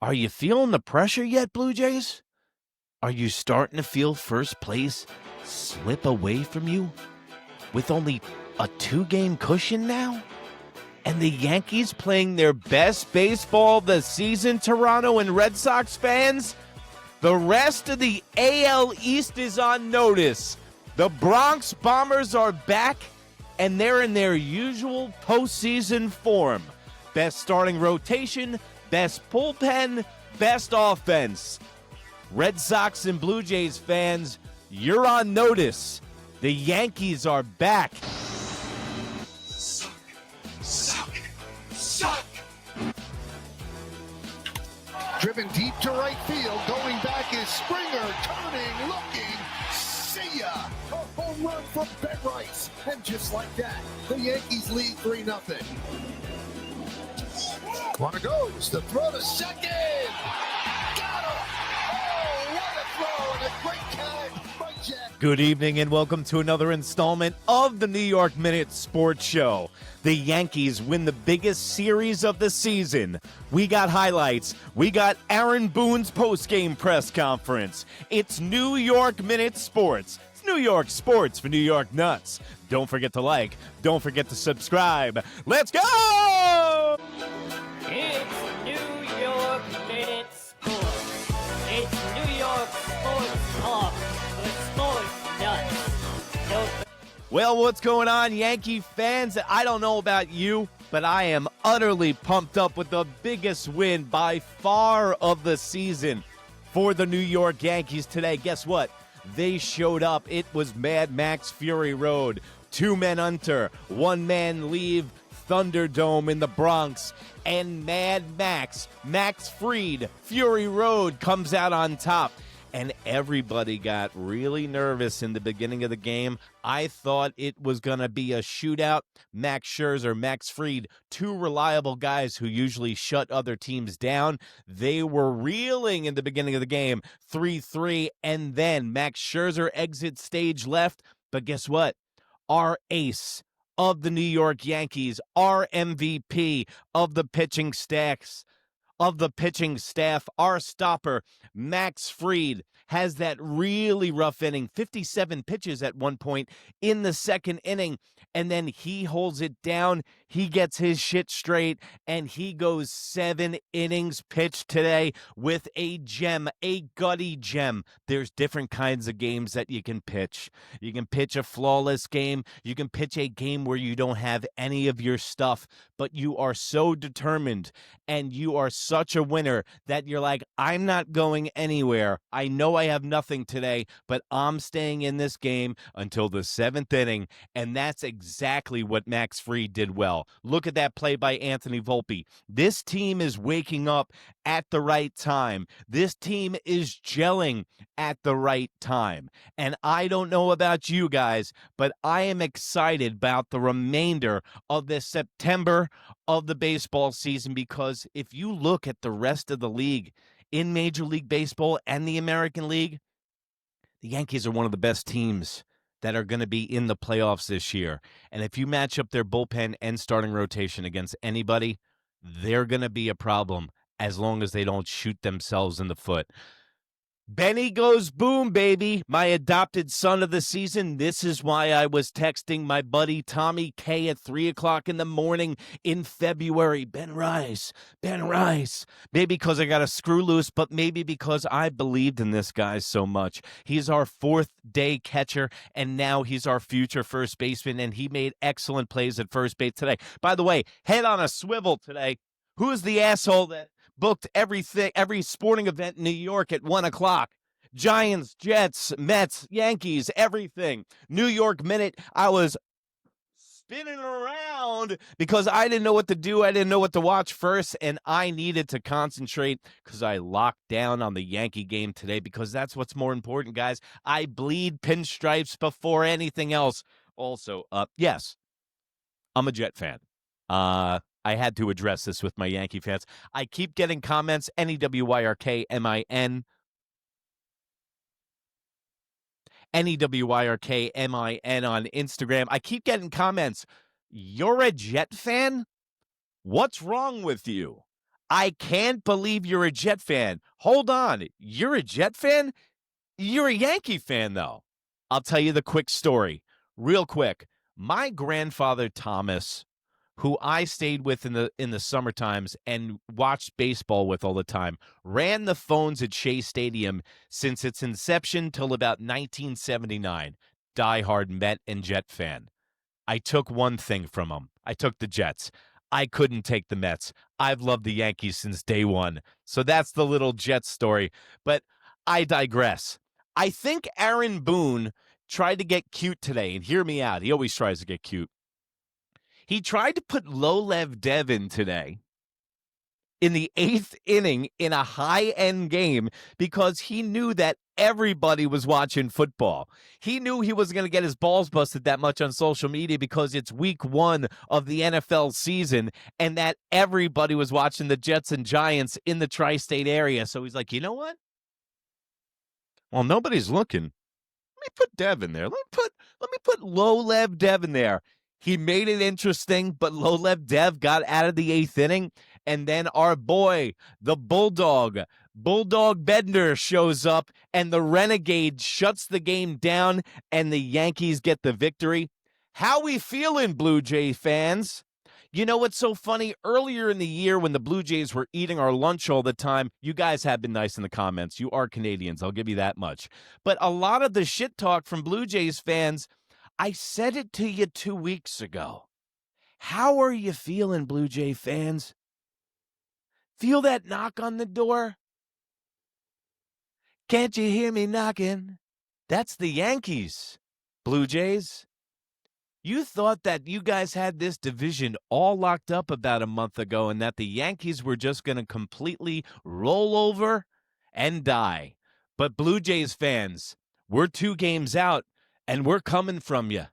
Are you feeling the pressure yet, Blue Jays? Are you starting to feel first place slip away from you with only a 2-game cushion now? And the Yankees playing their best baseball of the season, Toronto and Red Sox fans? The rest of the AL East is on notice. The Bronx Bombers are back, and they're in their usual postseason form. Best starting rotation, best bullpen, best offense. Red Sox and Blue Jays fans, you're on notice. The Yankees are back. Suck. Driven deep to right field. Going back is Springer. Turning, looking. See ya. A home run from Bednar. And just like that, the Yankees lead 3-0. Runner goes. The throw to second. Got him. Oh, what a throw and a great catch by Jack. Good evening and welcome to another installment of the New York Minute Sports Show. The Yankees win the biggest series of the season. We got highlights. We got Aaron Boone's post-game press conference. It's New York Minute Sports. It's New York sports for New York nuts. Don't forget to like. Don't forget to subscribe. Let's go! It's New York Minute Sports. It's New York Sports Talk with Sports Nuts. Don't Well, what's going on, Yankee fans? I don't know about you, but I am utterly pumped up with the biggest win by far of the season for the New York Yankees today. Guess what? They showed up. It was Mad Max Fury Road. 2 men enter, 1 man leave Thunderdome in the Bronx. And Mad Max Fried, Fury Road comes out on top. And everybody got really nervous in the beginning of the game. I thought it was going to be a shootout. Max Scherzer, Max Fried, 2 reliable guys who usually shut other teams down. They were reeling in the beginning of the game, 3-3, and then Max Scherzer exits stage left. But guess what? Our ace of the New York Yankees, our MVP of the pitching staff, our stopper, Max Fried, has that really rough inning, 57 pitches at one point in the second inning, and then he holds it down. He gets his shit straight, and he goes 7 innings pitched today with a gem, a gutty gem. There's different kinds of games that you can pitch. You can pitch a flawless game. You can pitch a game where you don't have any of your stuff, but you are so determined, and you are such a winner that you're like, I'm not going anywhere. I know I have nothing today, but I'm staying in this game until the 7th inning, and that's exactly what Max Fried did well. Look at that play by Anthony Volpe. This team is waking up at the right time. This team is gelling at the right time. And I don't know about you guys, but I am excited about the remainder of this September of the baseball season, because if you look at the rest of the league in Major League Baseball and the American League, the Yankees are one of the best teams that are going to be in the playoffs this year. And if you match up their bullpen and starting rotation against anybody, they're going to be a problem as long as they don't shoot themselves in the foot. Benny goes boom, baby. My adopted son of the season. This is why I was texting my buddy Tommy K at 3 o'clock in the morning in February. Ben Rice. Maybe because I got a screw loose, but maybe because I believed in this guy so much. He's our 4th day catcher, and now he's our future first baseman, and he made excellent plays at first base today. By the way, head on a swivel today. Who is the asshole that booked every sporting event in New York at 1 o'clock? Giants, Jets, Mets, Yankees, everything. New York Minute. I was spinning around because I didn't know what to do. I didn't know what to watch first, and I needed to concentrate because I locked down on the Yankee game today, because that's what's more important, guys. I bleed pinstripes before anything else. Also, yes, I'm a Jet fan. I had to address this with my Yankee fans. I keep getting comments, NEWYRKMIN. NEWYRKMIN on Instagram. I keep getting comments. You're a Jet fan? What's wrong with you? I can't believe you're a Jet fan. Hold on. You're a Jet fan? You're a Yankee fan, though. I'll tell you the quick story. Real quick. My grandfather, Thomas, who I stayed with in the summer times and watched baseball with all the time, ran the phones at Shea Stadium since its inception till about 1979. Diehard Met and Jet fan. I took one thing from him. I took the Jets. I couldn't take the Mets. I've loved the Yankees since day one. So that's the little Jets story. But I digress. I think Aaron Boone tried to get cute today, and hear me out. He always tries to get cute. He tried to put Lolev Devin today in the 8th inning in a high-end game because he knew that everybody was watching football. He knew he wasn't going to get his balls busted that much on social media because it's week 1 of the NFL season and that everybody was watching the Jets and Giants in the tri-state area. So he's like, you know what? Well, nobody's looking. Let me put Devin there. Let me put Lolev Devin there. He made it interesting, but Lolev Dev got out of the 8th inning, and then our boy, the Bulldog Bednar shows up, and the Renegade shuts the game down, and the Yankees get the victory. How we feeling, Blue Jay fans? You know what's so funny? Earlier in the year when the Blue Jays were eating our lunch all the time, you guys have been nice in the comments. You are Canadians. I'll give you that much. But a lot of the shit talk from Blue Jays fans, I said it to you 2 weeks ago. How are you feeling, Blue Jay fans? Feel that knock on the door? Can't you hear me knocking? That's the Yankees. Blue Jays. You thought that you guys had this division all locked up about a month ago and that the Yankees were just going to completely roll over and die. But Blue Jays fans, we're 2 games out and we're coming from you.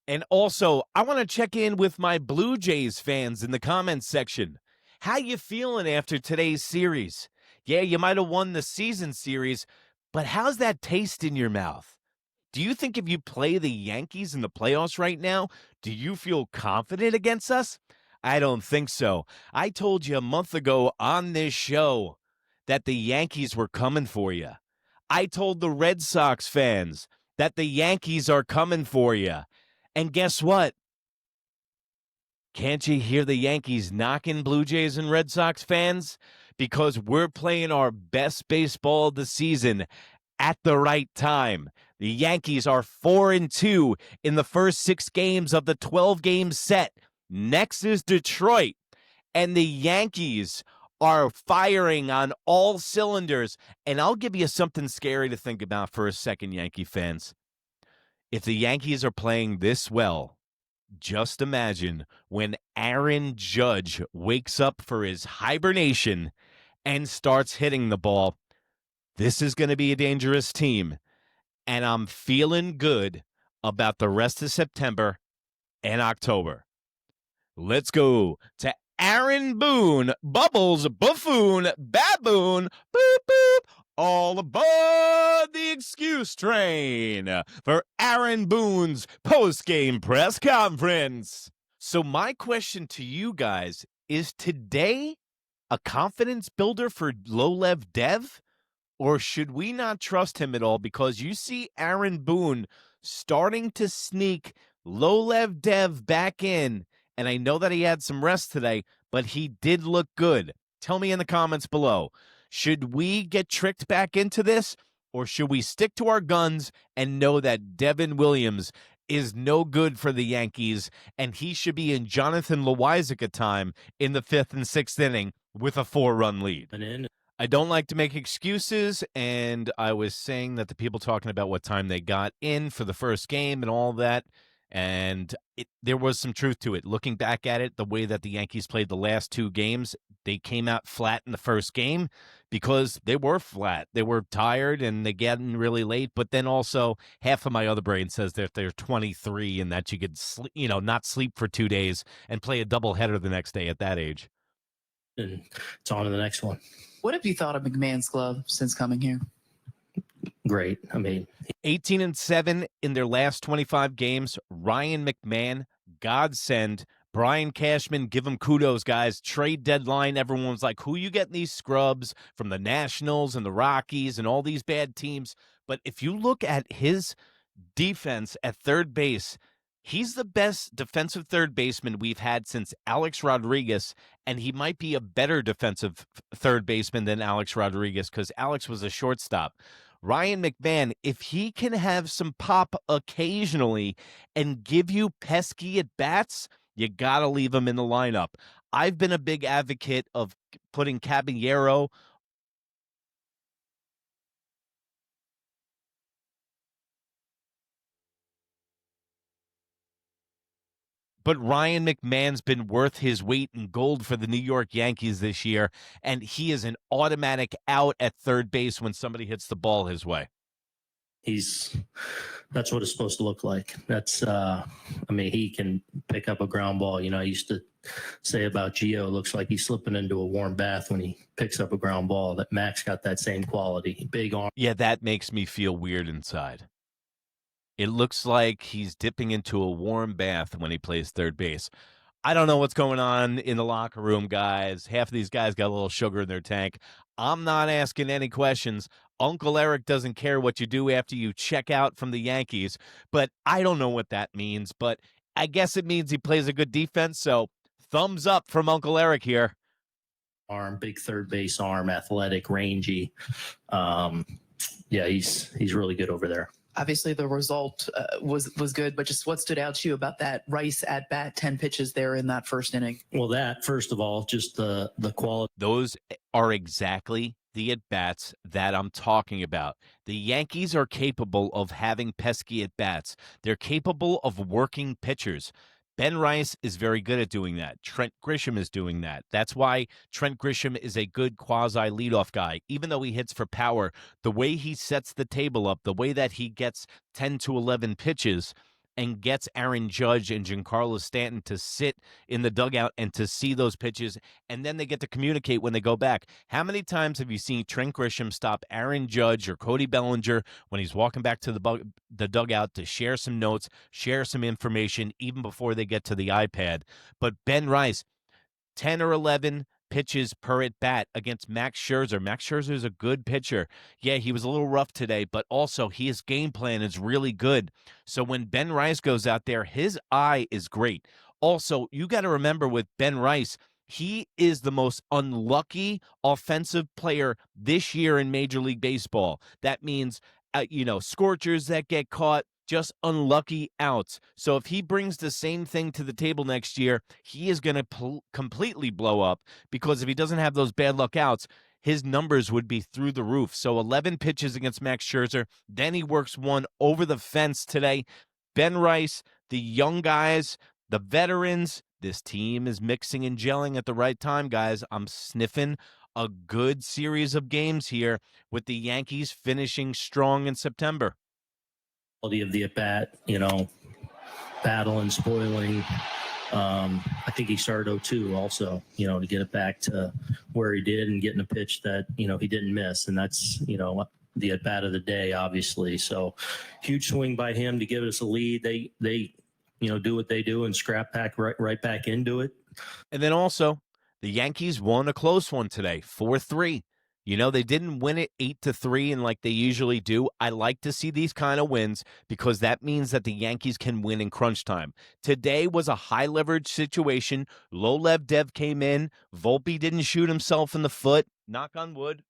And also, I want to check in with my Blue Jays fans in the comments section. How you feeling after today's series? Yeah, you might have won the season series, but how's that taste in your mouth? Do you think if you play the Yankees in the playoffs right now, do you feel confident against us? I don't think so. I told you a month ago on this show that the Yankees were coming for you. I told the Red Sox fans that the Yankees are coming for you. And guess what? Can't you hear the Yankees knocking, Blue Jays and Red Sox fans? Because we're playing our best baseball of the season at the right time. The Yankees are 4-2 in the first 6 games of the 12-game set. Next is Detroit, and the Yankees are firing on all cylinders. And I'll give you something scary to think about for a second, Yankee fans. If the Yankees are playing this well, just imagine when Aaron Judge wakes up for his hibernation and starts hitting the ball. This is going to be a dangerous team. And I'm feeling good about the rest of September and October. Let's go to Aaron Boone, Bubbles, Buffoon, Baboon, boop, boop, all aboard the excuse train for Aaron Boone's post-game press conference. So my question to you guys, is today a confidence builder for Lolev Dev? Or should we not trust him at all? Because you see Aaron Boone starting to sneak Lolev Dev back in. And I know that he had some rest today, but he did look good. Tell me in the comments below. Should we get tricked back into this? Or should we stick to our guns and know that Devin Williams is no good for the Yankees and he should be in Jonathan Loáisiga time in the 5th and 6th inning with a 4-run lead? I don't like to make excuses, and I was saying that the people talking about what time they got in for the first game and all that, and there was some truth to it. Looking back at it, the way that the Yankees played the last 2 games, they came out flat in the first game because they were flat. They were tired, and they got in really late, but then also half of my other brain says that they're 23 and that you could not sleep for 2 days and play a doubleheader the next day at that age. And it's on to the next one. What have you thought of McMahon's glove since coming here? Great. I mean, 18-7 in their last 25 games. Ryan McMahon, godsend. Brian Cashman, give him kudos, guys. Trade deadline, everyone was like, who you getting these scrubs from the Nationals and the Rockies and all these bad teams? But if you look at his defense at third base, he's the best defensive third baseman we've had since Alex Rodriguez, and he might be a better defensive third baseman than Alex Rodriguez because Alex was a shortstop. Ryan McMahon, if he can have some pop occasionally and give you pesky at bats, you got to leave him in the lineup. I've been a big advocate of putting Caballero but Ryan McMahon's been worth his weight in gold for the New York Yankees this year, and he is an automatic out at third base when somebody hits the ball his way. That's what it's supposed to look like. He can pick up a ground ball. I used to say about Gio, looks like he's slipping into a warm bath when he picks up a ground ball. That Max got that same quality. Big arm. Yeah, that makes me feel weird inside. It looks like he's dipping into a warm bath when he plays third base. I don't know what's going on in the locker room, guys. Half of these guys got a little sugar in their tank. I'm not asking any questions. Uncle Eric doesn't care what you do after you check out from the Yankees, but I don't know what that means. But I guess it means he plays a good defense, so thumbs up from Uncle Eric here. Arm, big third base arm, athletic, rangy. He's really good over there. Obviously, the result was good, but just what stood out to you about that Rice at bat, 10 pitches there in that first inning? Well, that first of all, just the quality. Those are exactly the at-bats that I'm talking about. The Yankees are capable of having pesky at-bats. They're capable of working pitchers. Ben Rice is very good at doing that. Trent Grisham is doing that. That's why Trent Grisham is a good quasi-leadoff guy. Even though he hits for power, the way he sets the table up, the way that he gets 10 to 11 pitches and gets Aaron Judge and Giancarlo Stanton to sit in the dugout and to see those pitches, and then they get to communicate when they go back. How many times have you seen Trent Grisham stop Aaron Judge or Cody Bellinger when he's walking back to the dugout to share some notes, share some information, even before they get to the iPad? But Ben Rice, 10 or 11 pitches per at bat against Max Scherzer. Max Scherzer is a good pitcher. Yeah, he was a little rough today, but also his game plan is really good. So when Ben Rice goes out there, his eye is great. Also, you got to remember with Ben Rice, he is the most unlucky offensive player this year in Major League Baseball. That means, scorchers that get caught, just unlucky outs. So if he brings the same thing to the table next year, he is going to completely blow up, because if he doesn't have those bad luck outs, his numbers would be through the roof. So 11 pitches against Max Scherzer. Then he works one over the fence today. Ben Rice, the young guys, the veterans, this team is mixing and gelling at the right time, guys. I'm sniffing a good series of games here with the Yankees finishing strong in September. Of the at bat, battling, spoiling. I think he started 0-2 also, to get it back to where he did and getting a pitch that, he didn't miss. And that's, the at bat of the day, obviously. So huge swing by him to give us a lead. They do what they do and scrap back right back into it. And then also the Yankees won a close one today, 4-3. They didn't win it 8-3 and like they usually do. I like to see these kind of wins because that means that the Yankees can win in crunch time. Today was a high leverage situation. Low-lev Dev came in. Volpe didn't shoot himself in the foot. Knock on wood.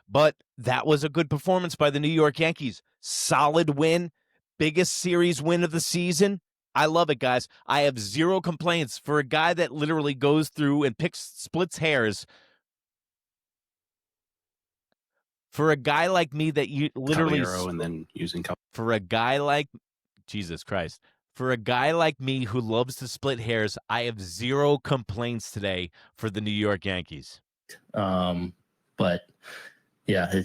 But that was a good performance by the New York Yankees. Solid win. Biggest series win of the season. I love it, guys. I have zero complaints for a guy that literally goes through and splits hairs. For a guy like me that you literally and then using for a guy like Jesus Christ, for a guy like me who loves to split hairs, I have zero complaints today for the New York Yankees. But yeah,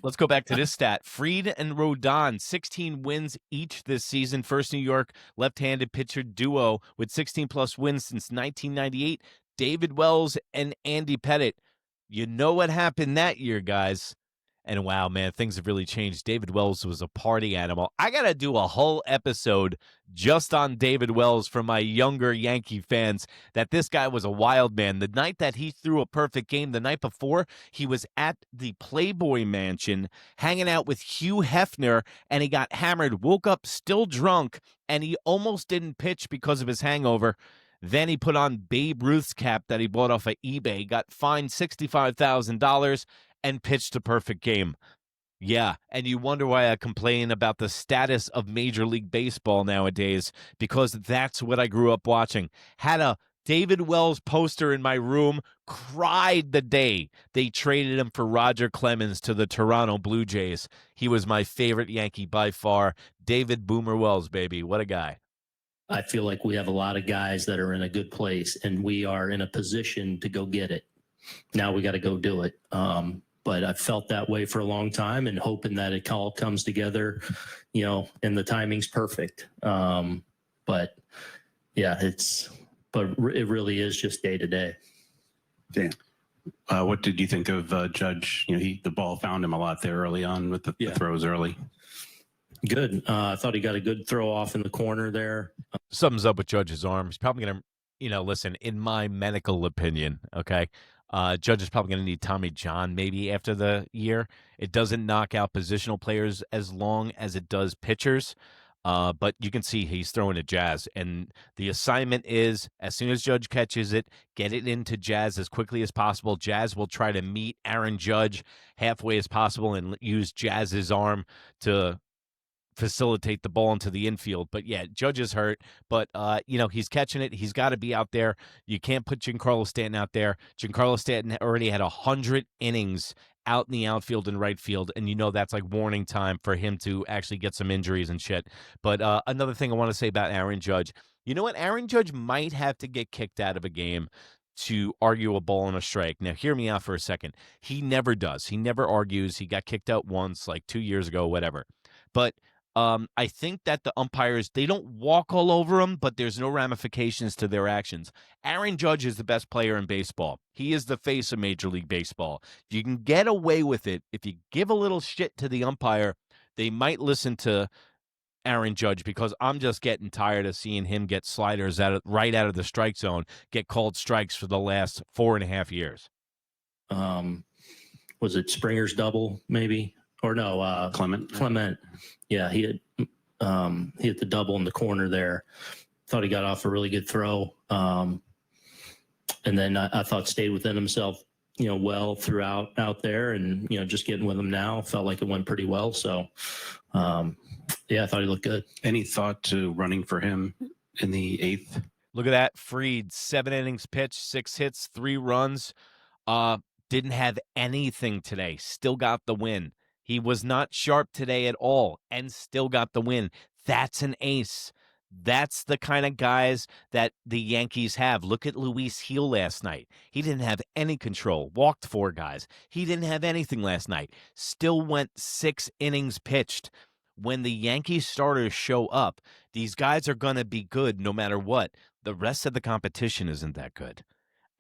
let's go back to this stat. Fried and Rodon, 16 wins each this season. First New York left-handed pitcher duo with 16-plus wins since 1998. David Wells and Andy Pettitte. You know what happened that year, guys. And wow, man, things have really changed. David Wells was a party animal. I got to do a whole episode just on David Wells for my younger Yankee fans, that this guy was a wild man. The night that he threw a perfect game, the night before, he was at the Playboy Mansion hanging out with Hugh Hefner, and he got hammered, woke up still drunk, and he almost didn't pitch because of his hangover. Then he put on Babe Ruth's cap that he bought off of eBay, got fined $65,000, and pitched a perfect game. Yeah, and you wonder why I complain about the status of Major League Baseball nowadays, because that's what I grew up watching. Had a David Wells poster in my room, cried the day they traded him for Roger Clemens to the Toronto Blue Jays. He was my favorite Yankee by far. David Boomer Wells, baby. What a guy. I feel like we have a lot of guys that are in a good place, and we are in a position to go get it. Now we got to go do it. But I've felt that way for a long time, and hoping that it all comes together, and the timing's perfect. But yeah, it really is just day to day. Dan, what did you think of Judge? The ball found him a lot there early on with the throws early. Good. I thought he got a good throw off in the corner there. Something's up with Judge's arm. He's probably going to, listen, in my medical opinion, okay, Judge is probably going to need Tommy John maybe after the year. It doesn't knock out positional players as long as it does pitchers, but you can see he's throwing to Jazz. And the assignment is, as soon as Judge catches it, get it into Jazz as quickly as possible. Jazz will try to meet Aaron Judge halfway as possible and use Jazz's arm to facilitate the ball into the infield. But yeah, Judge is hurt, but he's catching it. He's got to be out there. You can't put Giancarlo Stanton out there. Giancarlo Stanton already had 100 innings out in the outfield and right field, and that's like warning time for him to actually get some injuries and shit. But another thing I want to say about Aaron Judge, you know what? Aaron Judge might have to get kicked out of a game to argue a ball and a strike. Now, hear me out for a second. He never does. He never argues. He got kicked out once, like 2 years ago, whatever. But I think that the umpires, they don't walk all over him, but there's no ramifications to their actions. Aaron Judge is the best player in baseball. He is the face of Major League Baseball. If you can get away with it, if you give a little shit to the umpire, they might listen to Aaron Judge, because I'm just getting tired of seeing him get sliders right out of the strike zone, get called strikes for the last 4.5 years. Was it Springer's double, maybe? Or no, Clement. Yeah, he hit the double in the corner there. Thought he got off a really good throw. And then I thought stayed within himself, well throughout out there, and, just getting with him now. Felt like it went pretty well. So, I thought he looked good. Any thought to running for him in the 8th? Look at that. Fried, 7 innings pitched, 6 hits, 3 runs. Didn't have anything today. Still got the win. He was not sharp today at all and still got the win. That's an ace. That's the kind of guys that the Yankees have. Look at Luis Gil last night. He didn't have any control. Walked 4 guys. He didn't have anything last night. Still went 6 innings pitched. When the Yankees starters show up, these guys are going to be good no matter what. The rest of the competition isn't that good.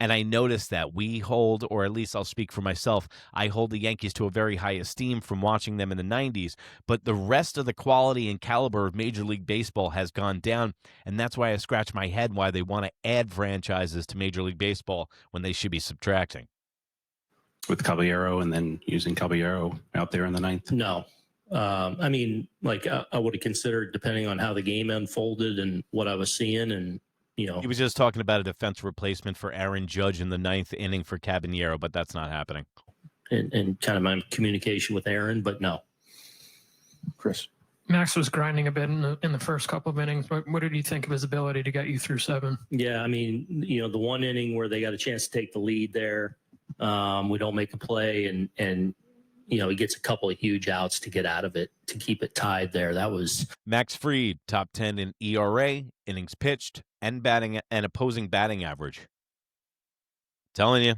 And I noticed that we hold, or at least I'll speak for myself, I hold the Yankees to a very high esteem from watching them in the 90s. But the rest of the quality and caliber of Major League Baseball has gone down. And that's why I scratch my head why they want to add franchises to Major League Baseball when they should be subtracting. With Caballero, and then using Caballero out there in the 9th? No. I would have considered, depending on how the game unfolded and what I was seeing, and he was just talking about a defense replacement for Aaron Judge in the 9th inning for Caballero, but that's not happening. And kind of my communication with Aaron, but no. Chris? Max was grinding a bit in the first couple of innings, but what did you think of his ability to get you through 7? Yeah, the one inning where they got a chance to take the lead there, we don't make a play, and he gets a couple of huge outs to get out of it, to keep it tied there. That was Max Fried, top 10 in ERA, innings pitched, and batting and opposing batting average. Telling you,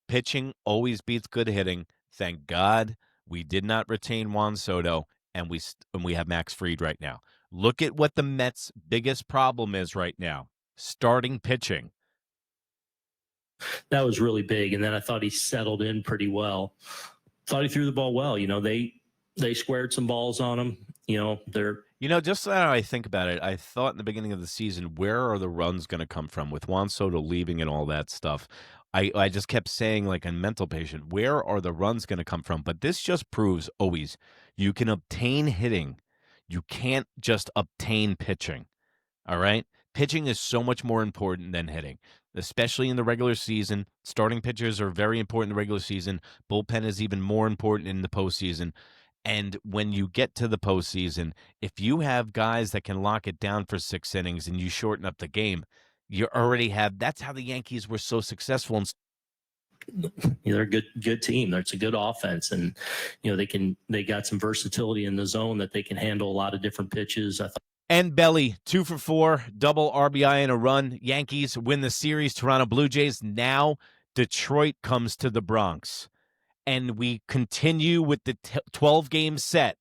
pitching always beats good hitting. Thank God we did not retain Juan Soto, and we have Max Fried right now. Look at what the Mets' biggest problem is right now: starting pitching. That was really big, and then I thought he settled in pretty well. thought he threw the ball well. They squared some balls on him. They're Just now I think about it, I thought in the beginning of the season, where are the runs going to come from with Juan Soto leaving and all that stuff? I just kept saying, like a mental patient, where are the runs going to come from? But this just proves always you can obtain hitting. You can't just obtain pitching. All right? Pitching is so much more important than hitting, especially in the regular season. Starting pitchers are very important in the regular season. Bullpen is even more important in the postseason. And when you get to the postseason, if you have guys that can lock it down for 6 innings and you shorten up the game, you already have. That's how the Yankees were so successful. they're a good team. That's a good offense, and they got some versatility in the zone that they can handle a lot of different pitches. I thought. And Belly, 2 for 4, double RBI and a run. Yankees win the series. Toronto Blue Jays. Now Detroit comes to the Bronx. And we continue with the 12-game set.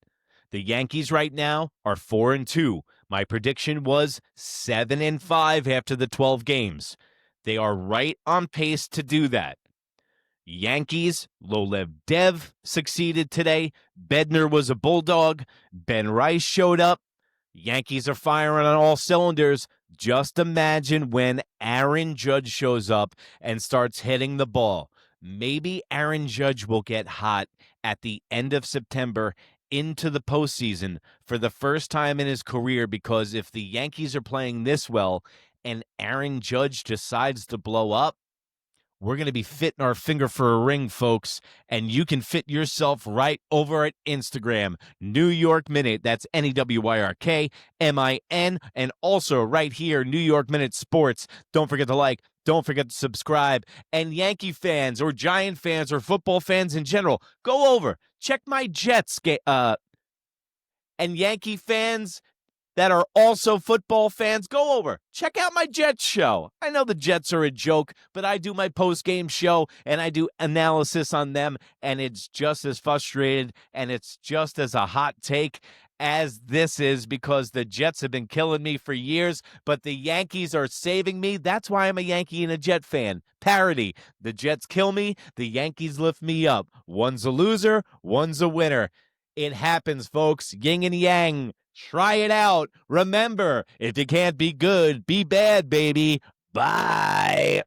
The Yankees right now are 4-2. My prediction was 7-5 after the 12 games. They are right on pace to do that. Yankees, Lolev Dev succeeded today. Bednar was a bulldog. Ben Rice showed up. Yankees are firing on all cylinders. Just imagine when Aaron Judge shows up and starts hitting the ball. Maybe Aaron Judge will get hot at the end of September into the postseason for the first time in his career, because if the Yankees are playing this well and Aaron Judge decides to blow up, we're going to be fitting our finger for a ring, folks, and you can fit yourself right over at Instagram, New York Minute. That's NEWYRKMIN, and also right here, New York Minute Sports. Don't forget to like, don't forget to subscribe. And Yankee fans or Giant fans or football fans in general, go over, check my Jets game. And Yankee fans that are also football fans, go over, check out my Jets show. I know the Jets are a joke, but I do my post-game show, and I do analysis on them, and it's just as frustrated, and it's just as a hot take as this is, because the Jets have been killing me for years, but the Yankees are saving me. That's why I'm a Yankee and a Jet fan. Parody. The Jets kill me, the Yankees lift me up. One's a loser, one's a winner. It happens, folks. Yin and yang. Try it out. Remember, if you can't be good, be bad, baby. Bye.